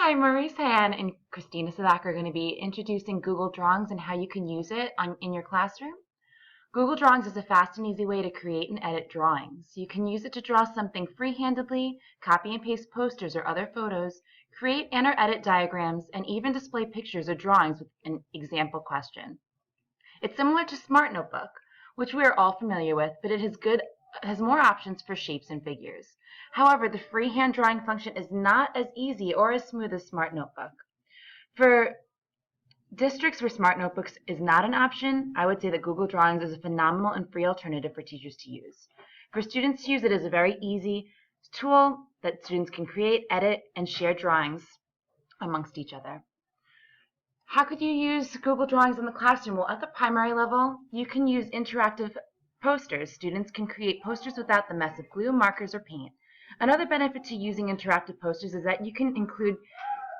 Hi, Maurice Han and Christina Sadak are going to be introducing Google Drawings and how you can use it in your classroom. Google Drawings is a fast and easy way to create and edit drawings. You can use it to draw something free-handedly, copy and paste posters or other photos, create and or edit diagrams, and even display pictures or drawings with an example question. It's similar to Smart Notebook, which we are all familiar with, but it has more options for shapes and figures. However, the freehand drawing function is not as easy or as smooth as Smart Notebook. For districts where Smart Notebooks is not an option, I would say that Google Drawings is a phenomenal and free alternative for teachers to use. For students to use it is a very easy tool that students can create, edit, and share drawings amongst each other. How could you use Google Drawings in the classroom? Well, at the primary level, you can use interactive posters. Students can create posters without the mess of glue, markers, or paint. Another benefit to using interactive posters is that you can include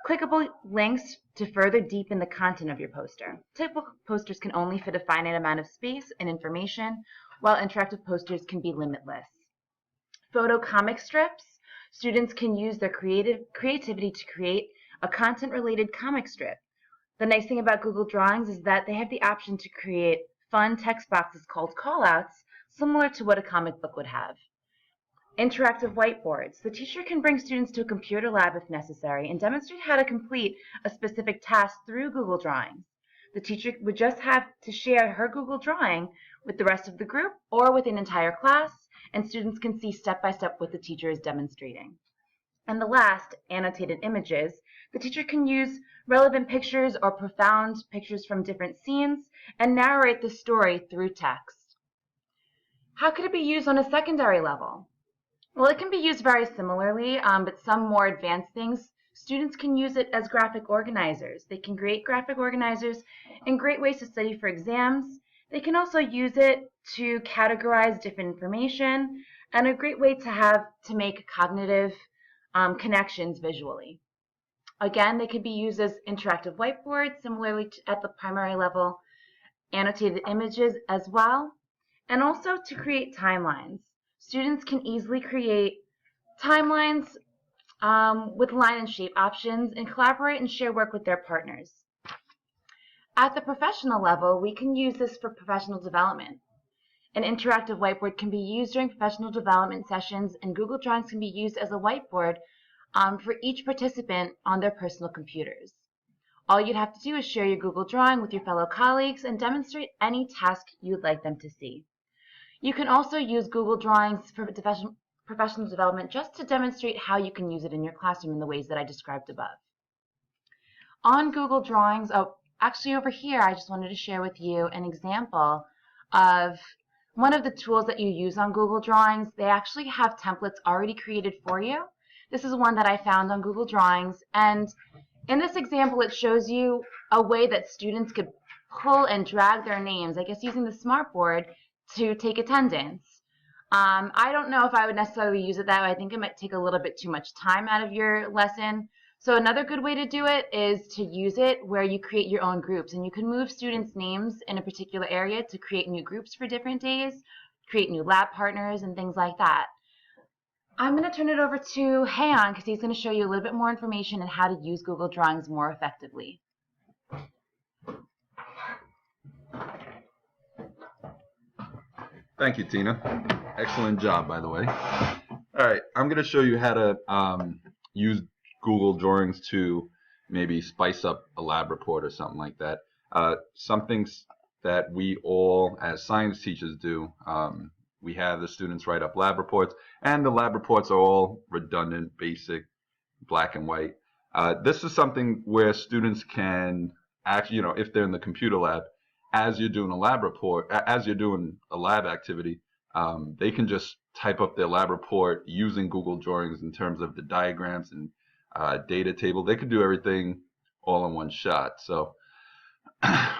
clickable links to further deepen the content of your poster. Typical posters can only fit a finite amount of space and information, while interactive posters can be limitless. Photo comic strips. Students can use their creativity to create a content-related comic strip. The nice thing about Google Drawings is that they have the option to create fun text boxes called callouts, similar to what a comic book would have. Interactive whiteboards. The teacher can bring students to a computer lab if necessary and demonstrate how to complete a specific task through Google Drawings. The teacher would just have to share her Google Drawing with the rest of the group or with an entire class, and students can see step by step what the teacher is demonstrating. And the last, annotated images. The teacher can use relevant pictures or profound pictures from different scenes and narrate the story through text. How could it be used on a secondary level? Well, it can be used very similarly, but some more advanced things. Students can use it as graphic organizers. They can create graphic organizers in great ways to study for exams. They can also use it to categorize different information, and a great way to make cognitive connections visually. Again, they could be used as interactive whiteboards, similarly at the primary level, annotated images as well, and also to create timelines. Students can easily create timelines with line and shape options and collaborate and share work with their partners. At the professional level, we can use this for professional development. An interactive whiteboard can be used during professional development sessions, and Google Drawings can be used as a whiteboard for each participant on their personal computers. All you'd have to do is share your Google Drawing with your fellow colleagues and demonstrate any task you'd like them to see. You can also use Google Drawings for professional development just to demonstrate how you can use it in your classroom in the ways that I described above. On Google Drawings, actually over here, I just wanted to share with you an example of one of the tools that you use on Google Drawings. They actually have templates already created for you. This is one that I found on Google Drawings, and in this example, it shows you a way that students could pull and drag their names, I guess using the smartboard, to take attendance. I don't know if I would necessarily use it that way. I think it might take a little bit too much time out of your lesson. So another good way to do it is to use it where you create your own groups, and you can move students' names in a particular area to create new groups for different days, create new lab partners, and things like that. I'm going to turn it over to Hayon because he's going to show you a little bit more information on how to use Google Drawings more effectively. Thank you, Tina. Excellent job, by the way. All right, I'm going to show you how to use Google Drawings to maybe spice up a lab report or something like that. Some things that we all, as science teachers, do. We have the students write up lab reports, and the lab reports are all redundant, basic, black and white. This is something where students can actually, if they're in the computer lab, as you're doing a lab report, as you're doing a lab activity, they can just type up their lab report using Google Drawings in terms of the diagrams and data table. They can do everything all in one shot. So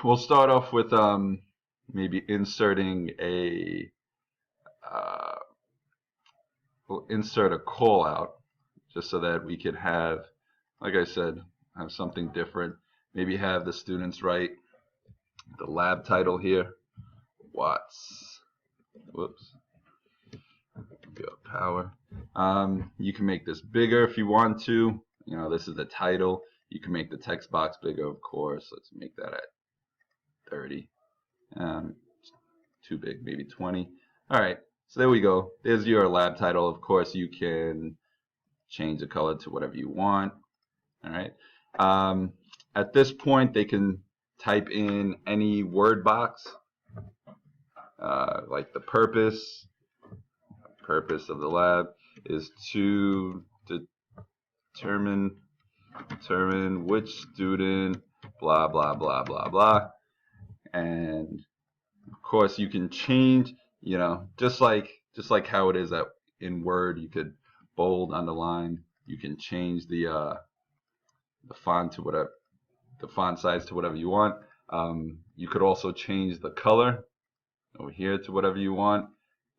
we'll start off with maybe inserting we'll insert a call out just so that we could have, like I said, have something different. Maybe have the students write the lab title here, Watts. Whoops. Go power. You can make this bigger if you want to. You know, this is the title. You can make the text box bigger, of course. Let's make that at 30. Too big, maybe 20. All right, so there we go. There's your lab title. Of course, you can change the color to whatever you want. All right. At this point, they can type in any word box, like the purpose of the lab is to determine which student, blah, blah, blah, blah, blah. And of course, you can change, you know, just like how it is in Word, you could bold, underline. You can change the font to whatever, the font size to whatever you want. You could also change the color over here to whatever you want,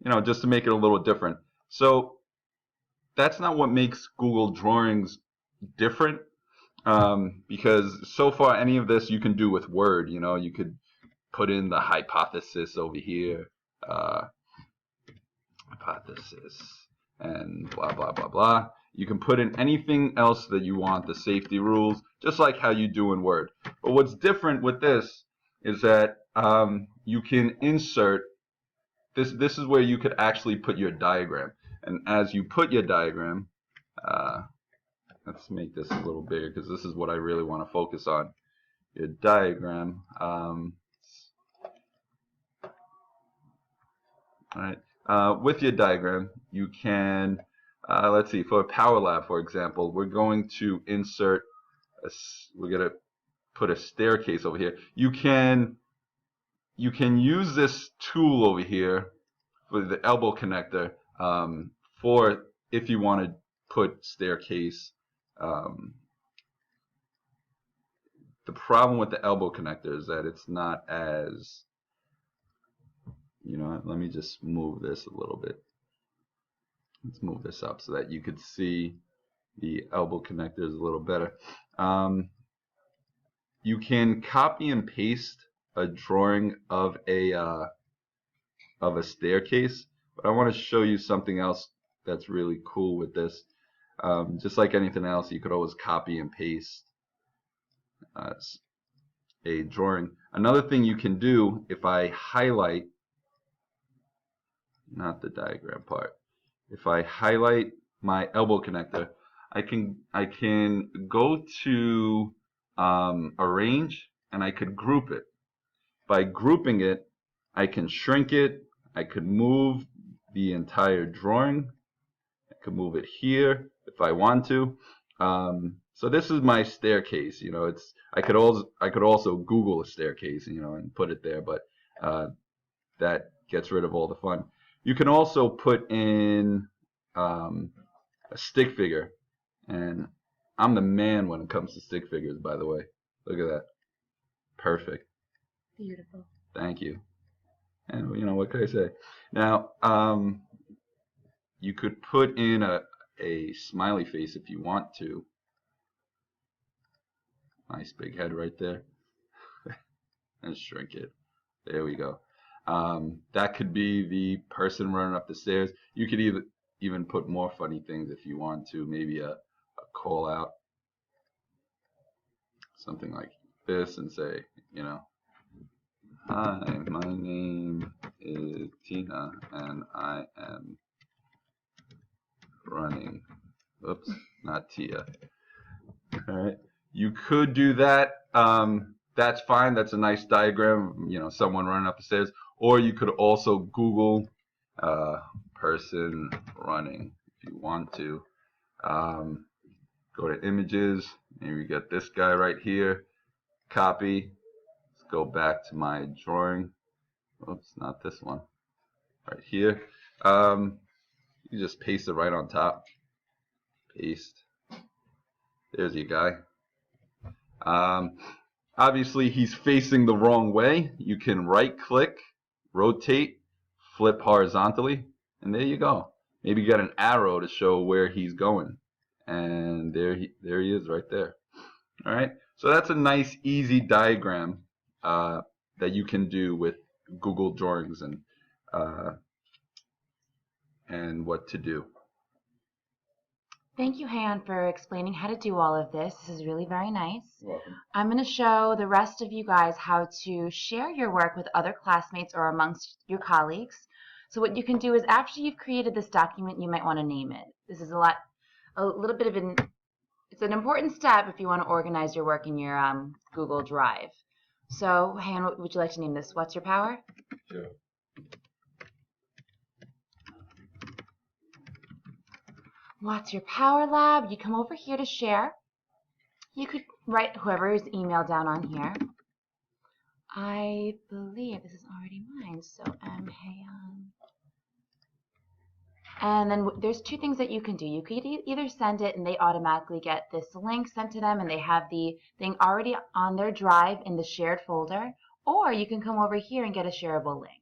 you know, just to make it a little different. So that's not what makes Google Drawings different, because so far any of this you can do with Word. You know, you could put in the hypothesis over here, hypothesis, and blah, blah, blah, blah. You can put in anything else that you want, the safety rules, just like how you do in Word. But what's different with this is that you can insert, this is where you could actually put your diagram. And as you put your diagram, let's make this a little bigger because this is what I really want to focus on. Your diagram. All right. With your diagram, you can, let's see, for a Power Lab, for example, we're going to insert, we're going to put a staircase over here. You can use this tool over here for the elbow connector for if you want to put staircase. The problem with the elbow connector is that it's not as, you know, let me just move this a little bit. Let's move this up so that you could see the elbow connectors a little better. You can copy and paste a drawing of a staircase, but I want to show you something else that's really cool with this. Just like anything else, you could always copy and paste a drawing. Another thing you can do, if I highlight, not the diagram part, if I highlight my elbow connector, I can go to arrange, and I could group it. By grouping it, I can shrink it. I could move the entire drawing. I could move it here if I want to. So this is my staircase. You know, I could also Google a staircase, you know, and put it there, but that gets rid of all the fun. You can also put in a stick figure, and I'm the man when it comes to stick figures, by the way. Look at that. Perfect. Beautiful. Thank you. And you know, what could I say? Now, you could put in a smiley face if you want to. Nice big head right there. And shrink it. There we go. That could be the person running up the stairs. You could even put more funny things if you want to. Maybe a call out. Something like this, and say, you know, hi, my name is Tina, and I am running. Oops, not Tia. All right, you could do that. That's fine. That's a nice diagram. You know, someone running up the stairs. Or you could also Google person running if you want to. Go to images. Maybe we get this guy right here. Copy. Let's go back to my drawing. Oops, not this one. Right here. You just paste it right on top. Paste. There's your guy. Obviously, he's facing the wrong way. You can right-click, rotate, flip horizontally, and there you go. Maybe you got an arrow to show where he's going. And there he is right there. All right. So that's a nice, easy diagram that you can do with Google Drawings and what to do. Thank you, Han, for explaining how to do all of this. This is really very nice. You're welcome. I'm going to show the rest of you guys how to share your work with other classmates or amongst your colleagues. So what you can do is after you've created this document, you might want to name it. This is it's an important step if you want to organize your work in your Google Drive. So, Han, what would you like to name this? What's your power? Sure. What's your power lab? You come over here to share. You could write whoever's email down on here. I believe this is already mine, so Hayan. And then there's two things that you can do. You could either send it and they automatically get this link sent to them and they have the thing already on their drive in the shared folder, or you can come over here and get a shareable link.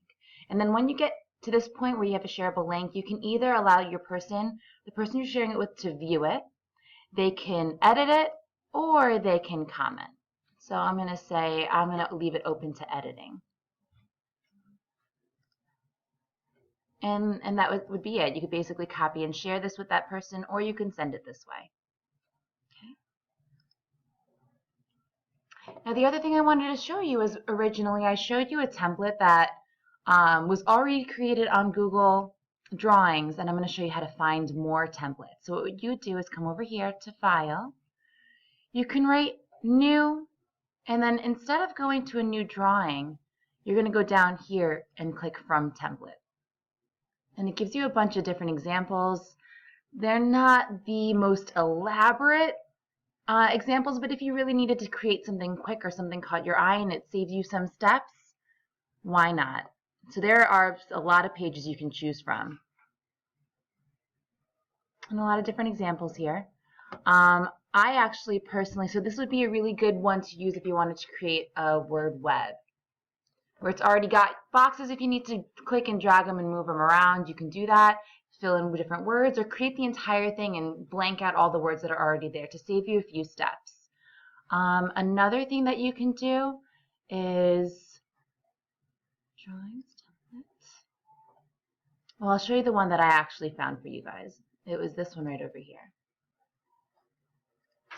And then when you get to this point where you have a shareable link, you can either allow the person you're sharing it with, to view it, they can edit it, or they can comment. So I'm going to leave it open to editing. And that would be it. You could basically copy and share this with that person, or you can send it this way. Okay. Now the other thing I wanted to show you is originally I showed you a template that was already created on Google Drawings, and I'm going to show you how to find more templates. So what you do is come over here to File. You can write New, and then instead of going to a new drawing, you're going to go down here and click From Template. And it gives you a bunch of different examples. They're not the most elaborate examples, but if you really needed to create something quick or something caught your eye and it saves you some steps, why not? So there are a lot of pages you can choose from. And a lot of different examples here. I actually personally, so this would be a really good one to use if you wanted to create a word web, where it's already got boxes. If you need to click and drag them and move them around, you can do that, fill in different words, or create the entire thing and blank out all the words that are already there to save you a few steps. Another thing that you can do is drawings, templates. Well, I'll show you the one that I actually found for you guys. It was this one right over here.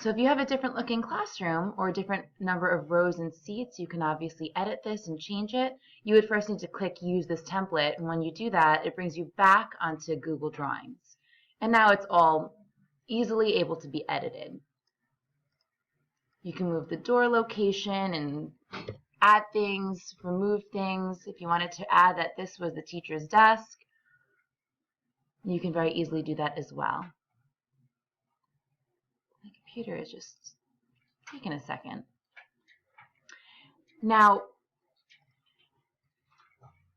So if you have a different looking classroom or a different number of rows and seats, you can obviously edit this and change it. You would first need to click Use this template, and when you do that, it brings you back onto Google Drawings. And now it's all easily able to be edited. You can move the door location and add things, remove things. If you wanted to add that this was the teacher's desk, you can very easily do that as well. My computer is just taking a second. Now,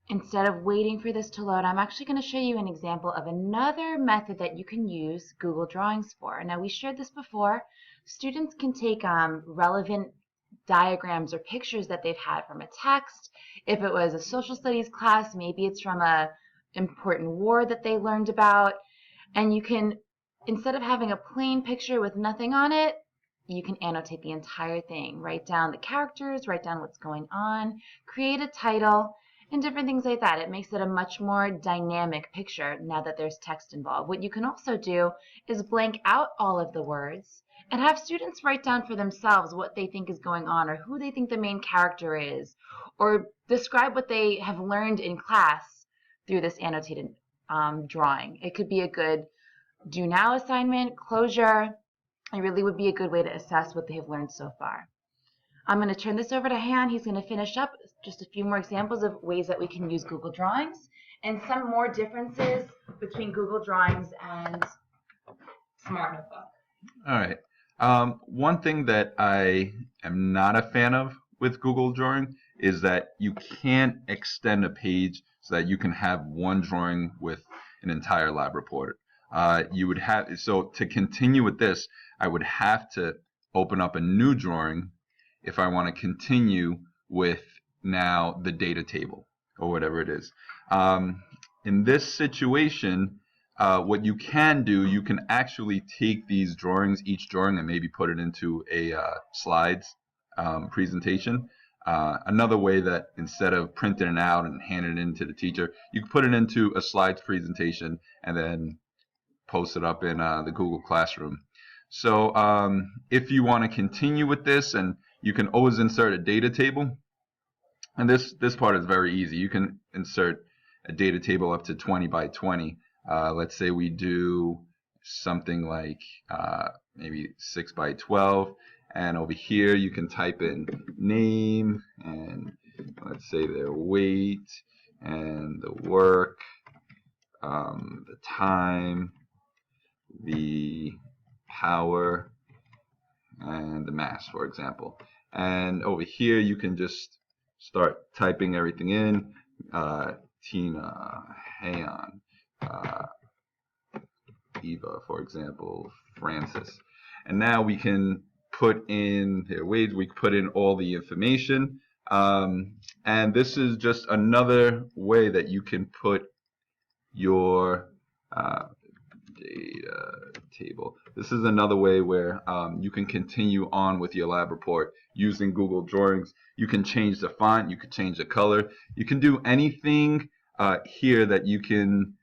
instead of waiting for this to load, I'm actually going to show you an example of another method that you can use Google Drawings for. Now, we shared this before. Students can take relevant diagrams or pictures that they've had from a text. If it was a social studies class, maybe it's from an important war that they learned about. And you can, instead of having a plain picture with nothing on it, you can annotate the entire thing. Write down the characters, write down what's going on, create a title, and different things like that. It makes it a much more dynamic picture now that there's text involved. What you can also do is blank out all of the words and have students write down for themselves what they think is going on or who they think the main character is, or describe what they have learned in class through this annotated drawing. It could be a good do now assignment, closure. It really would be a good way to assess what they have learned so far. I'm going to turn this over to Han. He's going to finish up just a few more examples of ways that we can use Google Drawings and some more differences between Google Drawings and Smart Notebook. All right. One thing that I am not a fan of with Google Drawing is that you can't extend a page so that you can have one drawing with an entire lab report. You would have, so to continue with this, I would have to open up a new drawing if I want to continue with now the data table or whatever it is. In this situation, what you can do, you can actually take these drawings, each drawing, and maybe put it into a slides presentation. Another way that instead of printing it out and handing it in to the teacher, you can put it into a slides presentation and then post it up in the Google Classroom. So if you want to continue with this, and you can always insert a data table. And this part is very easy. You can insert a data table up to 20 by 20. Let's say we do something like maybe 6 by 12. And over here you can type in name, and let's say their weight, and the work, the time, the power, and the mass, for example. And over here you can just start typing everything in. Tina, Hayon, Eva, for example, Francis. And now we can put in their wage, we put in all the information. And this is just another way that you can put your data table. This is another way where you can continue on with your lab report using Google Drawings. You can change the font, you can change the color, you can do anything here that you can,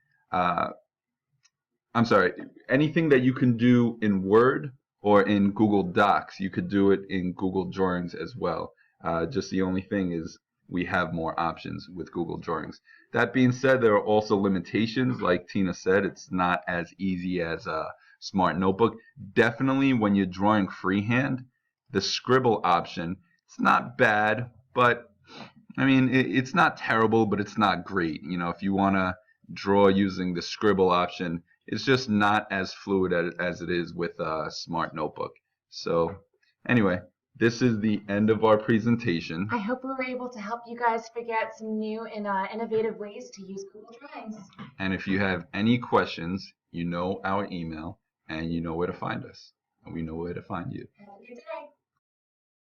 anything that you can do in Word or in Google Docs, you could do it in Google Drawings as well. Just the only thing is we have more options with Google Drawings. That being said, there are also limitations. Like Tina said, it's not as easy as a Smart Notebook. Definitely when you're drawing freehand, the scribble option, it's not bad, but I mean, it's not terrible, but it's not great. You know, if you want to draw using the scribble option, it's just not as fluid as it is with a Smart Notebook. So anyway, this is the end of our presentation. I hope we were able to help you guys figure out some new and innovative ways to use Google Drawings. And if you have any questions, you know our email, and you know where to find us, and we know where to find you. Have a good day.